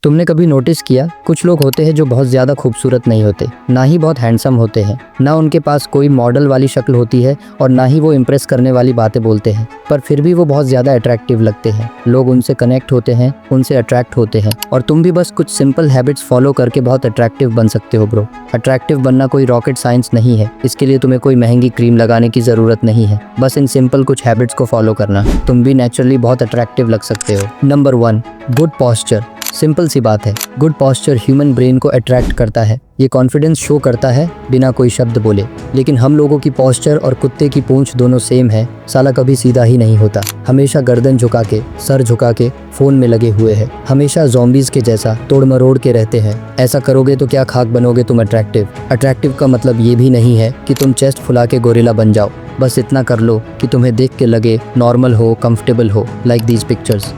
तुमने कभी नोटिस किया कुछ लोग होते हैं जो बहुत ज़्यादा खूबसूरत नहीं होते, ना ही बहुत हैंडसम होते हैं, ना उनके पास कोई मॉडल वाली शक्ल होती है और ना ही वो इम्प्रेस करने वाली बातें बोलते हैं, पर फिर भी वो बहुत ज़्यादा अट्रैक्टिव लगते हैं। लोग उनसे कनेक्ट होते हैं, उनसे अट्रैक्ट होते हैं और तुम भी बस कुछ सिंपल हैबिट्स फॉलो करके बहुत अट्रैक्टिव बन सकते हो ब्रो। अट्रैक्टिव बनना कोई रॉकेट साइंस नहीं है, इसके लिए तुम्हें कोई महंगी क्रीम लगाने की ज़रूरत नहीं है, बस इन सिंपल कुछ हैबिट्स को फॉलो करना, तुम भी नेचुरली बहुत अट्रैक्टिव लग सकते हो। Number 1, good posture. सिंपल सी बात है, गुड पॉस्चर ह्यूमन ब्रेन को अट्रैक्ट करता है, ये कॉन्फिडेंस शो करता है बिना कोई शब्द बोले। लेकिन हम लोगों की पॉस्चर और कुत्ते की पूंछ दोनों सेम है, साला कभी सीधा ही नहीं होता, हमेशा गर्दन झुका के, सर झुका के फोन में लगे हुए हैं, हमेशा ज़ॉम्बीज़ के जैसा तोड़ मरोड़ के रहते हैं। ऐसा करोगे तो क्या खाक बनोगे तुम अट्रैक्टिव। अट्रैक्टिव का मतलब ये भी नहीं है कि तुम चेस्ट फुला के गोरिल्ला बन जाओ, बस इतना कर लो कि तुम्हें देख के लगे नॉर्मल हो, कंफर्टेबल हो, लाइक दीज पिक्चर्स।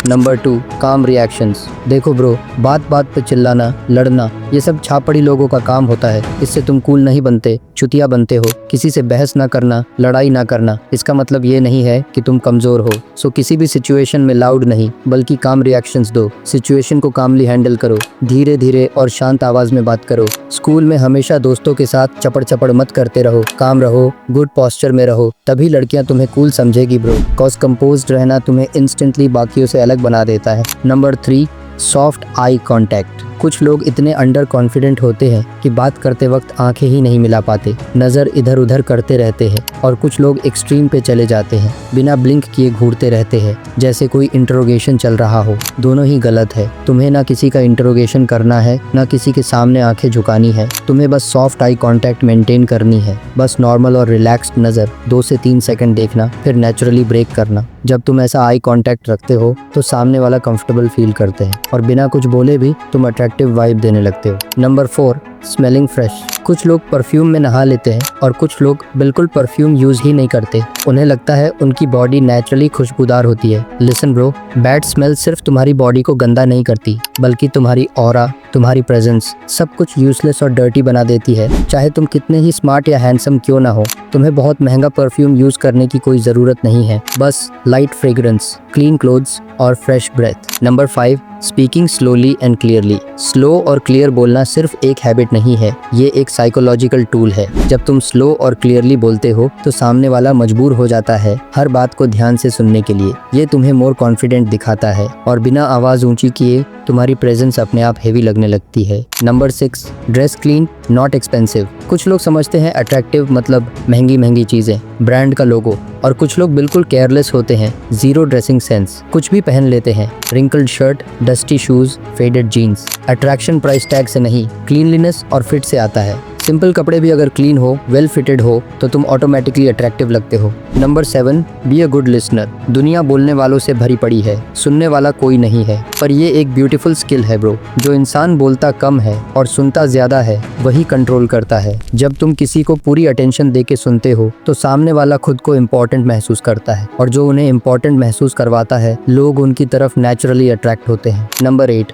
नंबर 2, काम रिएक्शंस। देखो ब्रो, बात बात पे चिल्लाना, लड़ना, ये सब छापड़ी लोगों का काम होता है। इससे तुम कूल नहीं बनते, चुतिया बनते हो। किसी से बहस ना करना, लड़ाई ना करना, इसका मतलब ये नहीं है कि तुम कमज़ोर हो। सो किसी भी सिचुएशन में लाउड नहीं बल्कि काम रिएक्शंस दो। सिचुएशन को कामली हैंडल करो, धीरे धीरे और शांत आवाज़ में बात करो। स्कूल में हमेशा दोस्तों के साथ चपड़ चपड़ मत करते रहो, काम रहो, गुड पॉस्चर में रहो, तभी लड़कियां तुम्हें कूल समझेगी ब्रो। कॉज कंपोज्ड रहना तुम्हें इंस्टेंटली बाकियों से अलग बना देता है। Number 3, soft eye contact. कुछ लोग इतने अंडर कॉन्फिडेंट होते हैं कि बात करते वक्त आंखें ही नहीं मिला पाते, नज़र इधर उधर करते रहते हैं, और कुछ लोग एक्सट्रीम पे चले जाते हैं, बिना ब्लिंक किए घूरते रहते हैं जैसे कोई इंटरोगेशन चल रहा हो। दोनों ही गलत है। तुम्हें ना किसी का इंटरोगेशन करना है, ना किसी के सामने आंखें झुकानी है। तुम्हें बस सॉफ्ट आई कांटेक्ट मेंटेन करनी है, बस नॉर्मल और रिलैक्स्ड नज़र 2 से 3 सेकंड देखना, फिर नेचुरली ब्रेक करना। जब तुम ऐसा आई कांटेक्ट रखते हो तो सामने वाला कंफर्टेबल फील करते हैं और बिना कुछ बोले भी तुम अट्रैक्टिव वाइब देने लगते हो। Number 4, smelling fresh. कुछ लोग परफ्यूम में नहा लेते हैं और कुछ लोग बिल्कुल परफ्यूम यूज ही नहीं करते। उन्हें लगता है उनकी बॉडी नेचुरली खुशबूदार होती है। लिसन ब्रो, बैड स्मेल सिर्फ तुम्हारी बॉडी को गंदा नहीं करती, बल्कि तुम्हारी ऑरा, तुम्हारी प्रेजेंस, सब कुछ यूजलेस और डर्टी बना देती है। चाहे तुम कितने ही स्मार्ट या हैंडसम क्यों ना हो, तुम्हें बहुत महंगा परफ्यूम यूज करने की कोई जरूरत नहीं है। बस लाइट फ्रेग्रेंस, क्लीन क्लोथ्स और fresh breath. Number 5, speaking slowly and clearly. Slow और क्लियर बोलना सिर्फ एक हैबिट नहीं है, ये एक साइकोलॉजिकल टूल है। जब तुम स्लो और क्लियरली बोलते हो तो सामने वाला मजबूर हो जाता है हर बात को ध्यान से सुनने के लिए। ये तुम्हें मोर कॉन्फिडेंट दिखाता है और बिना आवाज़ ऊंची किए तुम्हारी प्रेजेंस अपने आप हेवी लगने लगती है। Number 6, dress clean not expensive. कुछ लोग समझते हैं अट्रैक्टिव मतलब महंगी महंगी चीज़ें, ब्रांड का लोगो, और कुछ लोग बिल्कुल केयरलेस होते हैं, जीरो ड्रेसिंग सेंस, कुछ भी पहन लेते हैं, wrinkled shirt, dusty shoes, faded jeans. Attraction price tag से नहीं, क्लीनलीनेस और फिट से आता है। सिंपल कपड़े भी अगर क्लीन हो, वेल फिटेड हो, तो तुम ऑटोमेटिकली अट्रैक्टिव लगते हो। Number 7, be a good listener. दुनिया बोलने वालों से भरी पड़ी है, सुनने वाला कोई नहीं है, पर ये एक ब्यूटीफुल स्किल है ब्रो। जो इंसान बोलता कम है और सुनता ज्यादा है, वही कंट्रोल करता है। जब तुम किसी को पूरी अटेंशन दे के सुनते हो तो सामने वाला खुद को इम्पोर्टेंट महसूस करता है, और जो उन्हें इम्पोर्टेंट महसूस करवाता है, लोग उनकी तरफ नेचुरली अट्रैक्ट होते हैं। नंबर 8,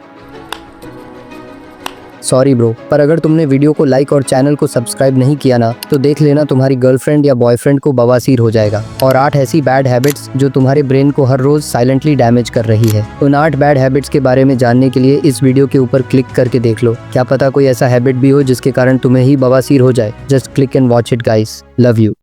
सॉरी ब्रो, पर अगर तुमने वीडियो को लाइक और चैनल को सब्सक्राइब नहीं किया ना, तो देख लेना तुम्हारी गर्लफ्रेंड या बॉयफ्रेंड को बवासीर हो जाएगा। और 8 ऐसी बैड हैबिट्स जो तुम्हारे ब्रेन को हर रोज साइलेंटली डैमेज कर रही है। उन 8 बैड हैबिट्स के बारे में जानने के लिए इस वीडियो के ऊपर क्लिक करके देख लो, क्या पता कोई ऐसा हैबिट भी हो जिसके कारण तुम्हें ही बवासीर हो जाए। Just click and watch it guys. Love you.